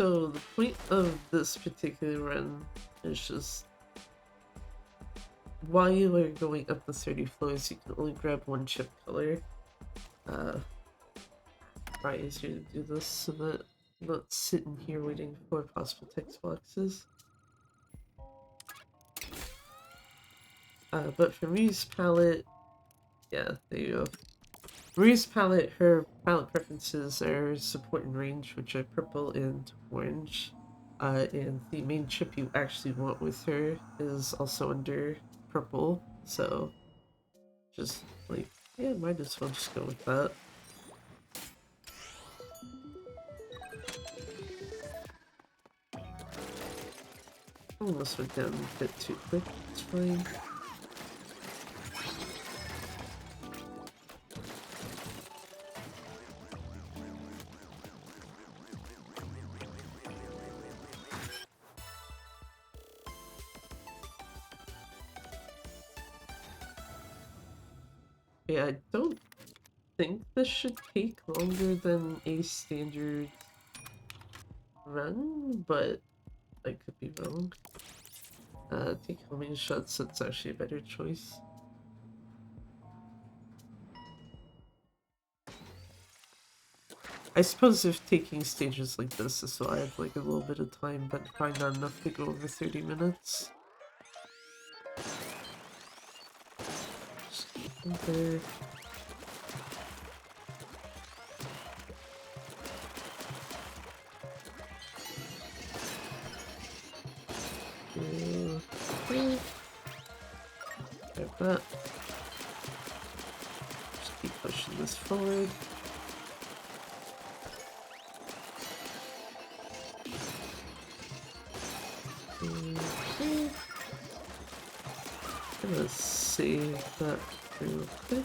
So the point of this particular run is just while you are going up the 30 floors, you can only grab one chip color. Probably easier to do this so that I'm not sitting here waiting for possible text boxes. But for Marie's palette, yeah, there you go. Marie's palette, her palette preferences are support and range, which are purple and orange. And the main chip you actually want with her is also under purple, so just like, yeah, might as well just go with that. Almost went down a bit too quick, it's fine. Yeah, I don't think this should take longer than a standard run, but I could be wrong. Take homing shots, that's actually a better choice. I suppose if taking stages like this is so I have like a little bit of time, but probably not enough to go over 30 minutes. Just keep them there. Grab that. Just keep pushing this forward. Okay. I'm gonna save that real quick.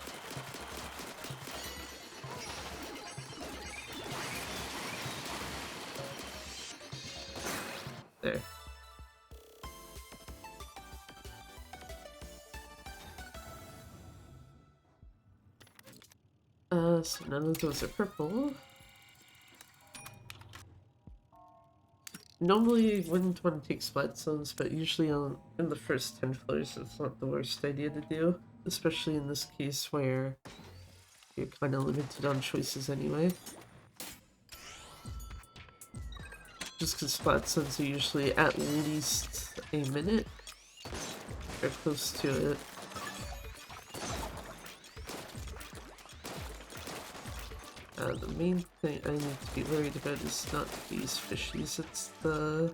There. So none of those are purple. Normally wouldn't want to take splat zones, but usually in the first 10 floors it's not the worst idea to do, especially in this case where you're kind of limited on choices anyway. Just because splat zones are usually at least a minute, or close to it. The main thing I need to be worried about is not these fishies, it's the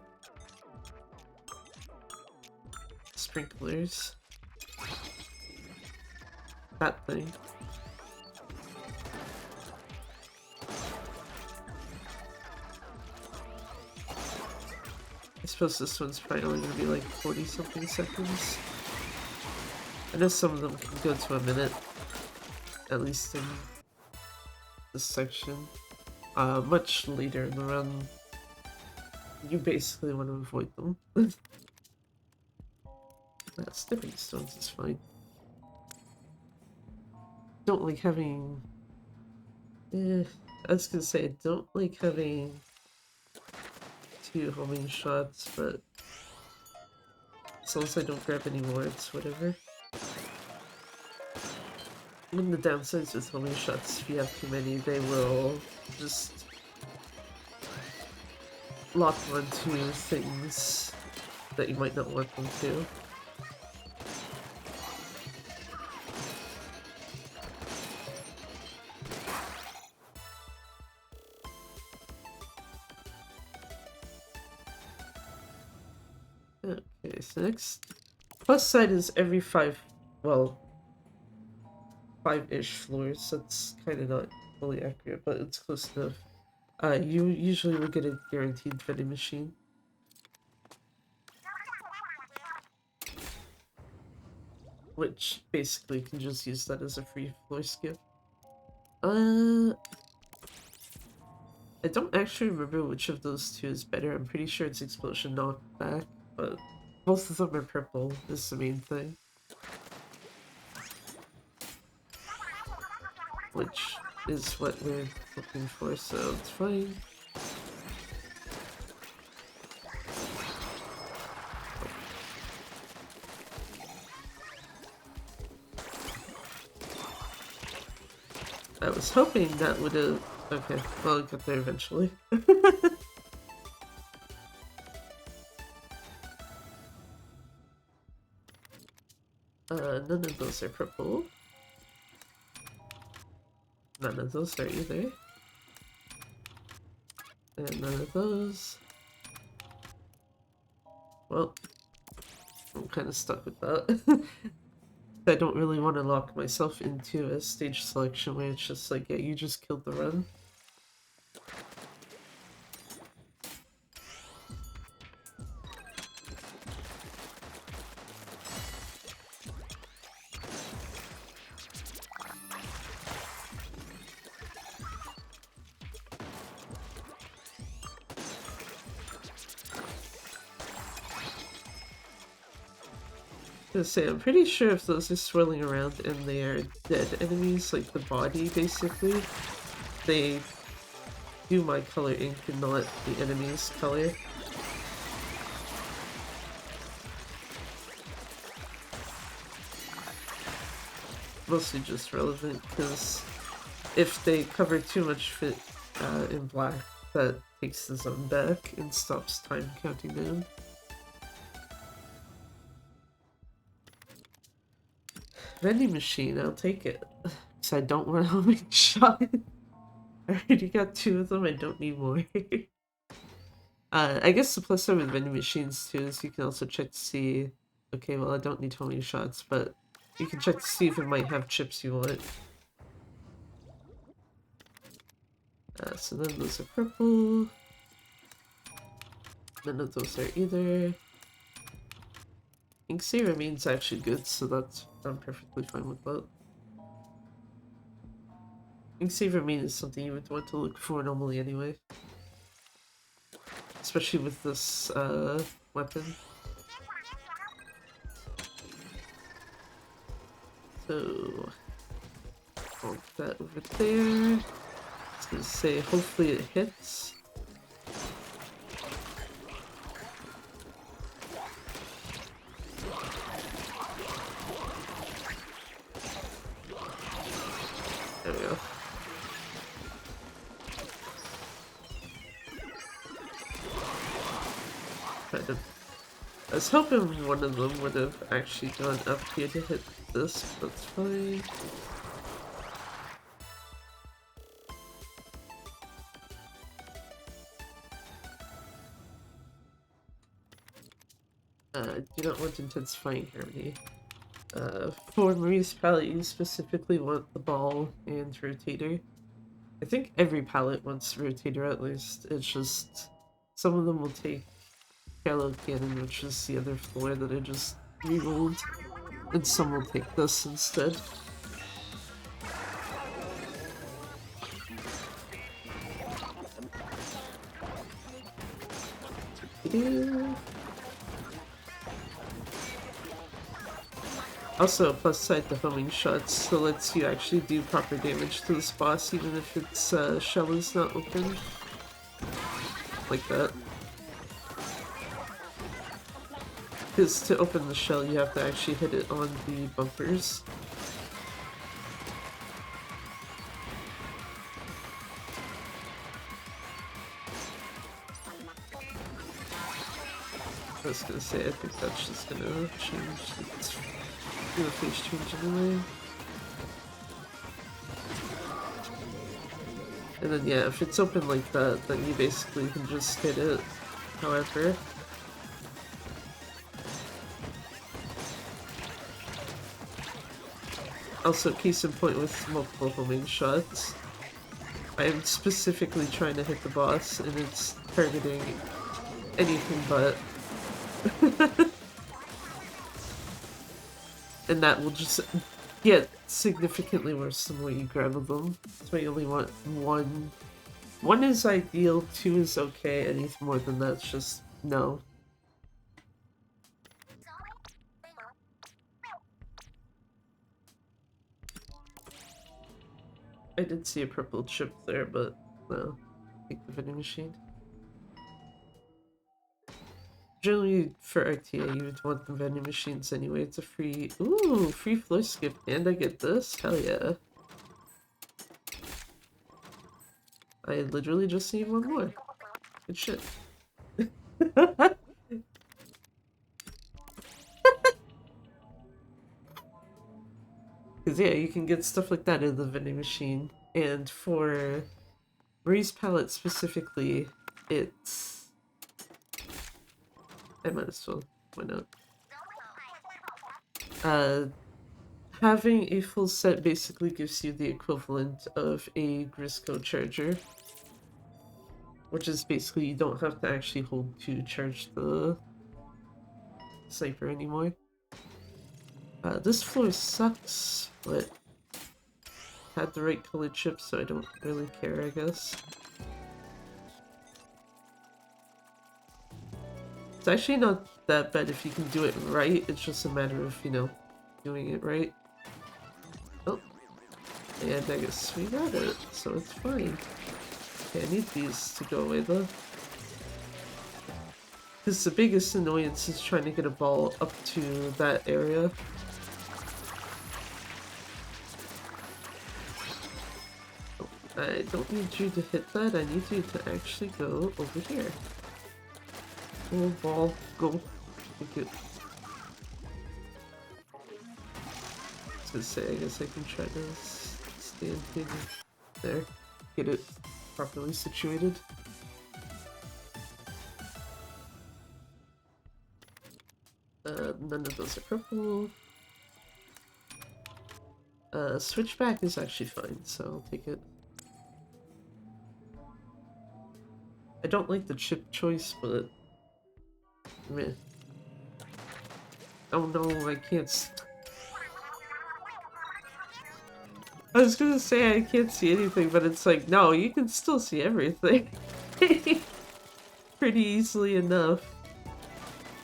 sprinklers. That thing. I suppose this one's probably only going to be like 40 something seconds. I know some of them can go to a minute, at least in this section. Much later in the run, you basically want to avoid them. Stepping stones is fine. Don't like having... I was gonna say, I don't like having 2 homing shots, but as long as I don't grab any more, it's whatever. One of the downsides with homing shots, if you have too many, they will just lock onto things that you might not want them to. Okay, so next plus side is every 5-ish floors. That's kind of not fully accurate, but it's close enough. You usually will get a guaranteed vending machine. Which basically you can just use that as a free floor skip. I don't actually remember which of those two is better. I'm pretty sure it's Explosion Knockback, but both of them are purple, is the main thing. Which is what we're looking for, so it's fine. I was hoping that would have... Okay, well, I'll get there eventually. None of those are purple. None of those are either. And none of those. Well, I'm kind of stuck with that. I don't really want to lock myself into a stage selection where it's just like, yeah, you just killed the run. Gonna say, I'm pretty sure if those are swirling around and they are dead enemies, like the body basically, they do my color ink and not the enemy's color. Mostly just relevant because if they cover too much fit in black, that takes the zone back and stops time counting down. Vending machine, I'll take it. Because I don't want a homing shot. I already got 2 of them, I don't need more. I guess the plus side with vending machines too is you can also check to see... Okay, well I don't need homing shots, but you can check to see if it might have chips you want. So then those are purple. None of those are either. Ink Saver means actually good, so that's... I'm perfectly fine with that. Ink Saver mean is something you would want to look for normally anyway. Especially with this weapon. So... I'll put that over there. I was gonna say, hopefully it hits. There we go. I was hoping one of them would have actually gone up here to hit this, but that's fine. Do not want intensifying harmony. For Marie's palette, you specifically want the ball and rotator. I think every palette wants rotator at least. It's just some of them will take Shallow Cannon, which is the other floor that I just rerolled, and some will take this instead. Yeah. Also, plus side to homing shots, so lets you actually do proper damage to this boss even if its shell is not open. Like that. Because to open the shell you have to actually hit it on the bumpers. I was gonna say, I think that's just gonna change. It's do a face change anyway. And then yeah, if it's open like that, then you basically can just hit it however. Also, case in point with multiple homing shots, I am specifically trying to hit the boss and it's targeting anything but. And that will just get significantly worse the more you grab of them. So you only want one. One is ideal, 2 is okay, anything more than that's just no. I did see a purple chip there, but no. Take the vending machine. Generally, for RTA, you would want the vending machines anyway. It's a free... Ooh, free floor skip, and I get this? Hell yeah. I literally just need one more. Good shit. Because yeah, you can get stuff like that in the vending machine. And for Marie's palette specifically, it's... I might as well, why not? Having a full set basically gives you the equivalent of a Grisco charger. Which is basically you don't have to actually hold to charge the sniper anymore. This floor sucks, but had the right colored chips, so I don't really care, I guess. It's actually not that bad if you can do it right, it's just a matter of, you know, doing it right. Oh, and I guess we got it, so it's fine. Okay, I need these to go away though. Because the biggest annoyance is trying to get a ball up to that area. Oh, I don't need you to hit that, I need you to actually go over here. Oh, ball, go. Thank you. I was gonna say, I guess I can try to stand here. There. Get it properly situated. None of those are purple. Switchback is actually fine, so I'll take it. I don't like the chip choice, but... meh. Oh no, I can't... I was gonna say I can't see anything, but it's like, no, you can still see everything. Pretty easily enough.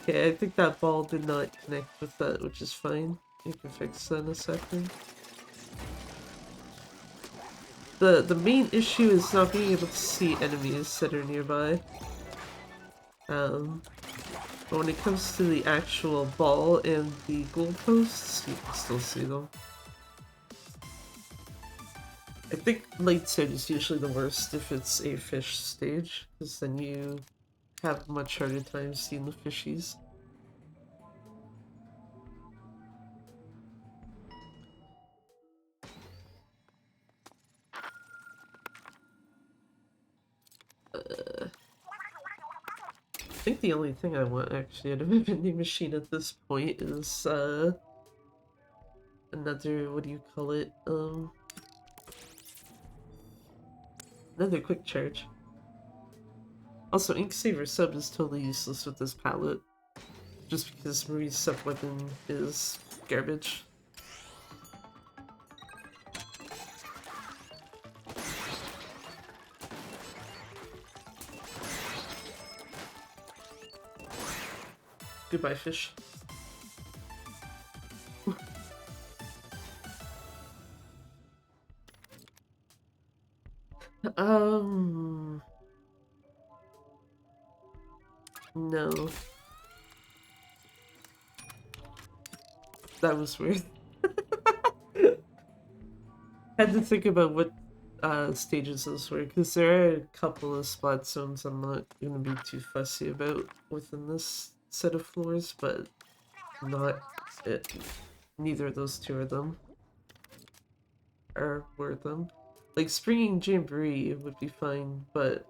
Okay, I think that ball did not connect with that, which is fine. You can fix that in a second. The main issue is not being able to see enemies that are nearby. But when it comes to the actual ball and the goalposts, you can still see them. I think late stage is usually the worst if it's a fish stage, because then you have much harder time seeing the fishies. I think the only thing I want actually out of a vending machine at this point is another, what do you call it? Another quick charge. Also, Inksaver sub is totally useless with this palette, just because Marie's sub weapon is garbage. Goodbye, fish. No. That was weird. Had to think about what stages those were, because there are a couple of spot zones I'm not going to be too fussy about within this set of floors, but not it. Neither of those two are them. Or were them. Like, Springing Jamboree would be fine, but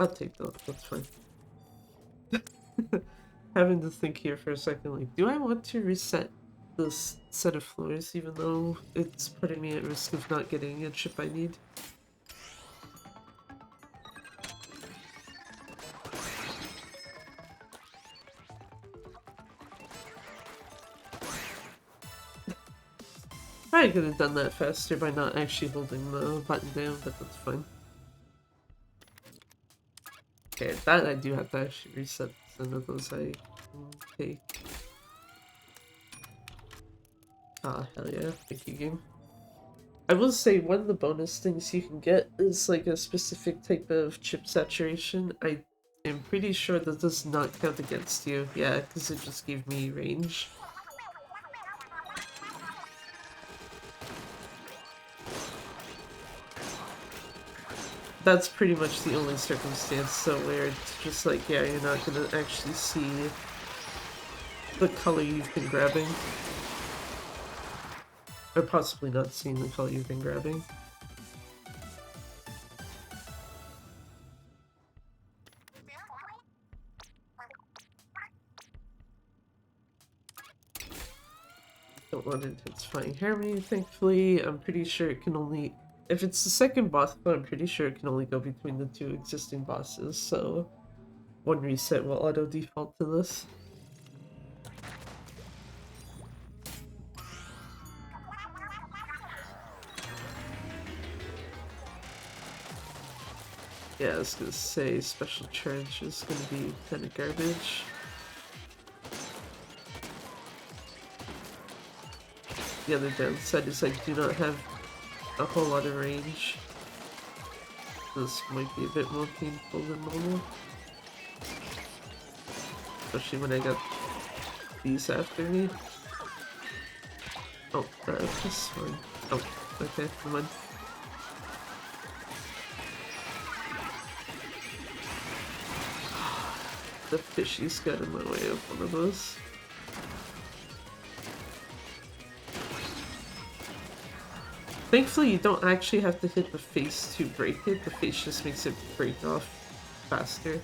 I'll take that, that's fine. Having to think here for a second, like, do I want to reset this set of floors even though it's putting me at risk of not getting a chip I need? Probably could have done that faster by not actually holding the button down, but that's fine. Okay, that I do have to actually reset some of those I take. Ah, hell yeah, thank you, game. I will say one of the bonus things you can get is like a specific type of chip saturation. I am pretty sure that does not count against you. Yeah, because it just gave me range. That's pretty much the only circumstance so where it's just like, yeah, you're not gonna actually see the color you've been grabbing. Or possibly not seeing the color you've been grabbing. Don't want intensifying harmony, thankfully. I'm pretty sure it can only... If it's the second boss, but I'm pretty sure it can only go between the two existing bosses, so one reset will auto-default to this. Yeah, I was gonna say special charge is gonna be kind of garbage. The other downside is I do not have a whole lot of range. This might be a bit more painful than normal. Especially when I got these after me. Oh, this one. Oh, okay, never mind. The fishies got in my way of one of those. Thankfully, you don't actually have to hit the face to break it. The face just makes it break off faster.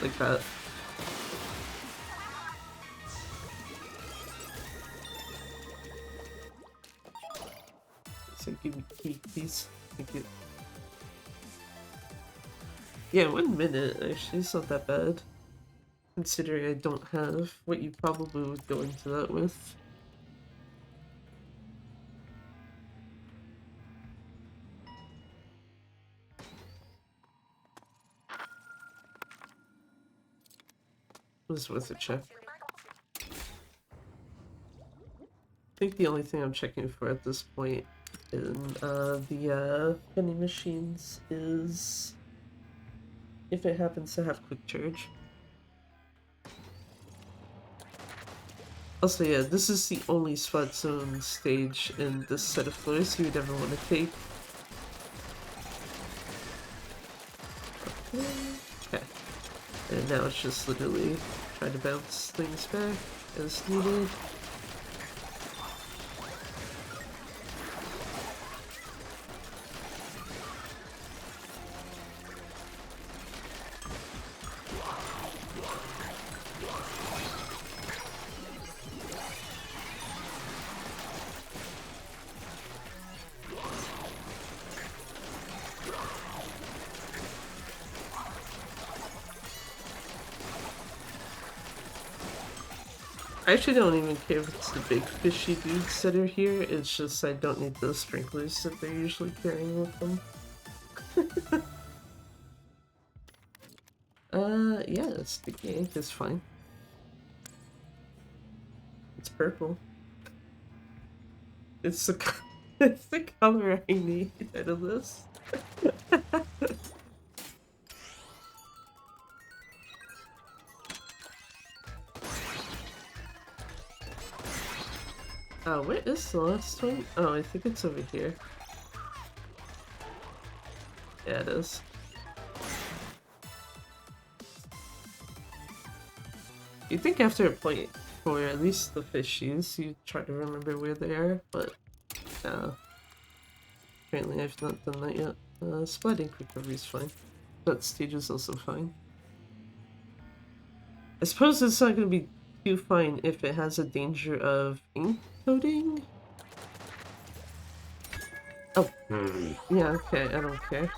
Like that. So give me key, please. Thank you. Yeah, 1 minute, actually, it's not that bad. Considering I don't have what you probably would go into that with. It was worth a check. I think the only thing I'm checking for at this point in the vending machines is if it happens to have quick charge. Also, yeah, this is the only spot zone stage in this set of floors you would ever want to take. Okay. And now it's just literally trying to bounce things back as needed. I actually don't even care if it's the big fishy dudes that are here, it's just I don't need those sprinklers that they're usually carrying with them. Yeah, sticky ink is fine. It's purple. It's the, it's the color I need out of this. Where is the last one? Oh, I think it's over here. Yeah, it is. You'd think after a point for at least the fishies, you try to remember where they are, but apparently I've not done that yet. Splat ink recovery is fine. That stage is also fine. I suppose it's not going to be too fine if it has a danger of ink coating. Oh, yeah, okay, I don't care.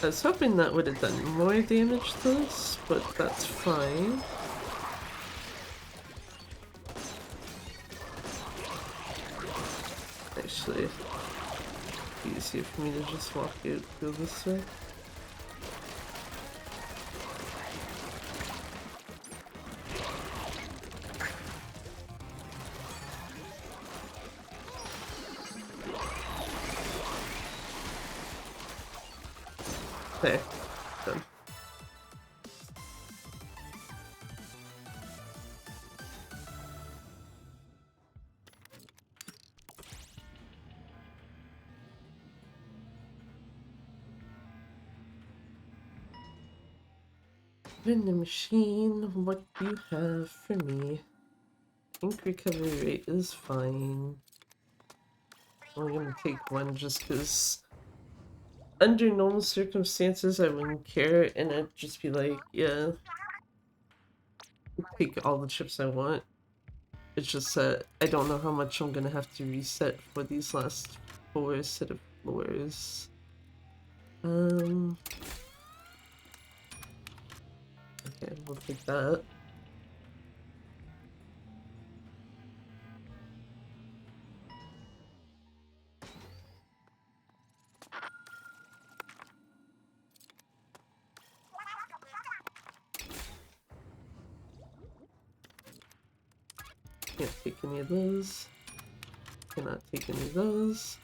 I was hoping that would have done more damage to this, but that's fine. Actually, it's easier for me to just walk out, go this way. There. Done. Vending machine, what do you have for me? Ink recovery rate is fine. I'm gonna take one just because under normal circumstances I wouldn't care and I'd just be like, yeah, take all the chips I want. It's just that I don't know how much I'm gonna have to reset for these last 4 set of floors. Okay, we'll take that. Can't take any of those. Cannot take any of those.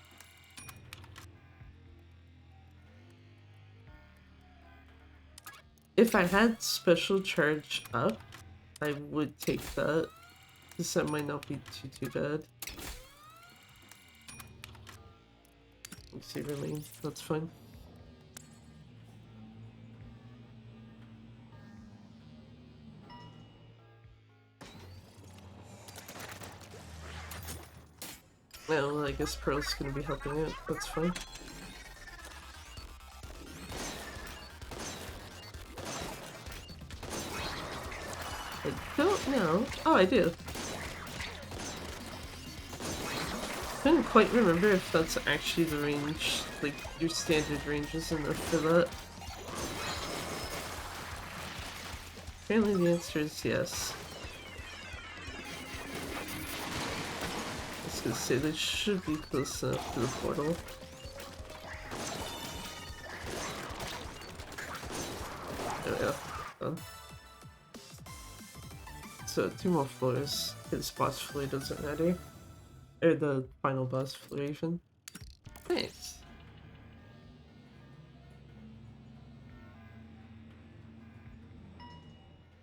If I had special charge up, I would take that. This might not be too bad. Let's see, remain. That's fine. Well, I guess Pearl's gonna be helping out. That's fine. I don't know. Oh, I do. Couldn't quite remember if that's actually the range, like your standard range is enough for that. Apparently the answer is yes. I was gonna say they should be close enough to the portal. There we go. Done. So 2 more floors. His boss floor doesn't matter. Or the final boss floor even. Nice.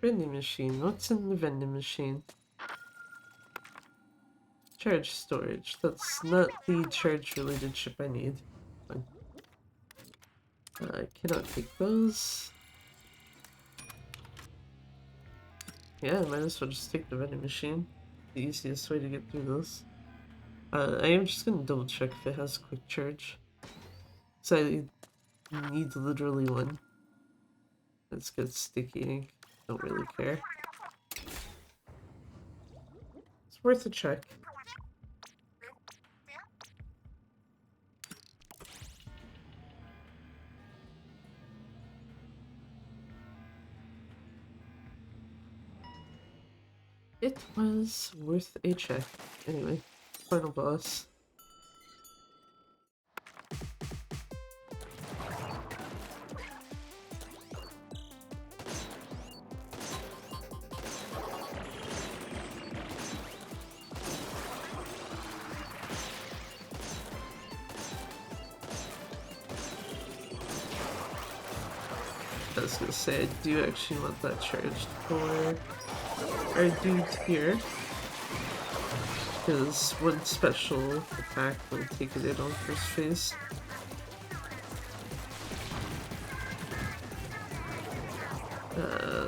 Vending machine. What's in the vending machine? Charge storage. That's not the charge related chip I need. Fine. I cannot take those. Yeah, I might as well just take the vending machine. The easiest way to get through this. I am just gonna double check if it has quick charge. So I need literally one. Let's get sticky ink. Don't really care. It's worth a check. It was worth a check. Anyway, final boss. I was gonna say, I do actually want that charged for our dude here. Because one special attack will take it in on first phase.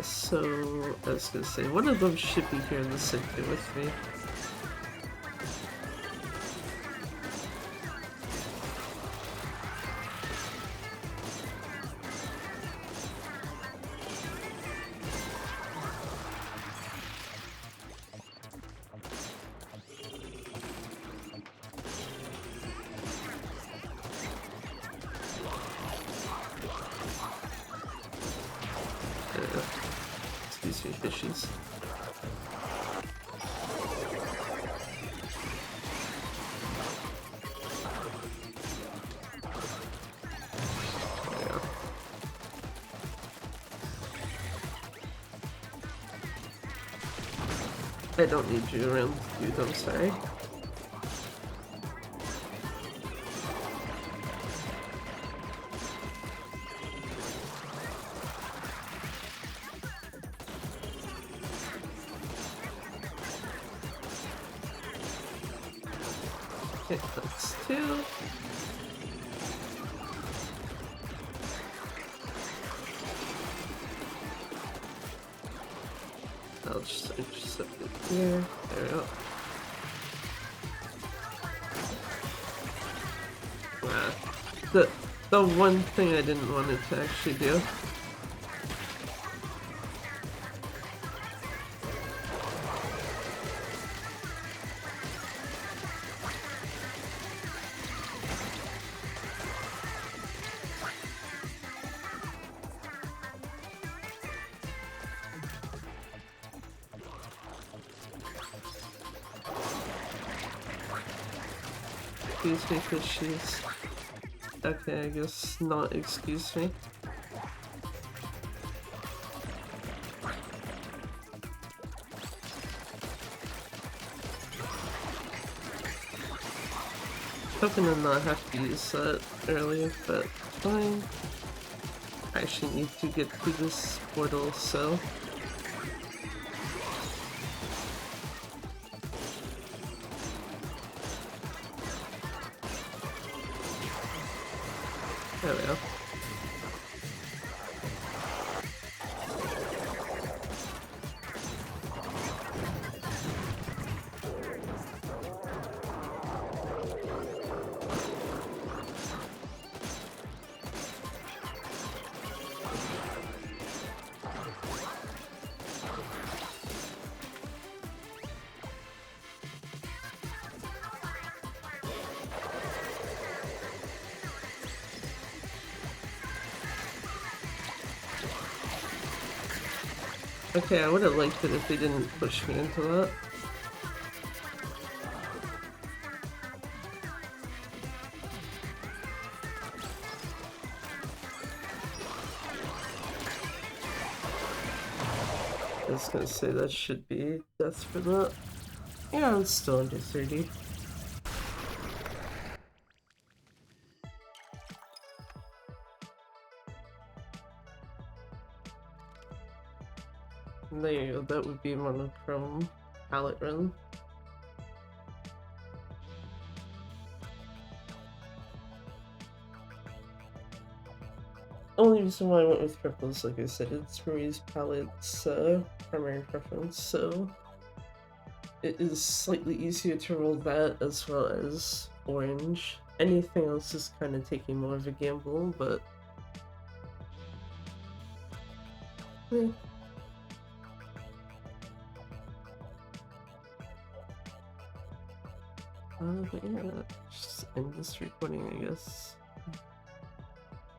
So I was gonna say, one of them should be here in the center with me. excuse me, fishies. I don't need you around, dude, I'm sorry. Okay, that's 2. I'll just intercept it here. There we go. The one thing I didn't want it to actually do. Excuse me, fishies. Okay, I guess not excuse me. Hoping to not have to use that earlier, but fine. I actually need to get through this portal, so... There we go. Okay, I would have liked it if they didn't push me into that. I was gonna say that should be death for that. Yeah, it's still under 30. There you go, that would be monochrome palette run. Only reason why I went with purple is, like I said, it's Marie's palette's primary preference, so it is slightly easier to roll that as well as orange. Anything else is kind of taking more of a gamble, but... yeah. But yeah, just end this recording, I guess.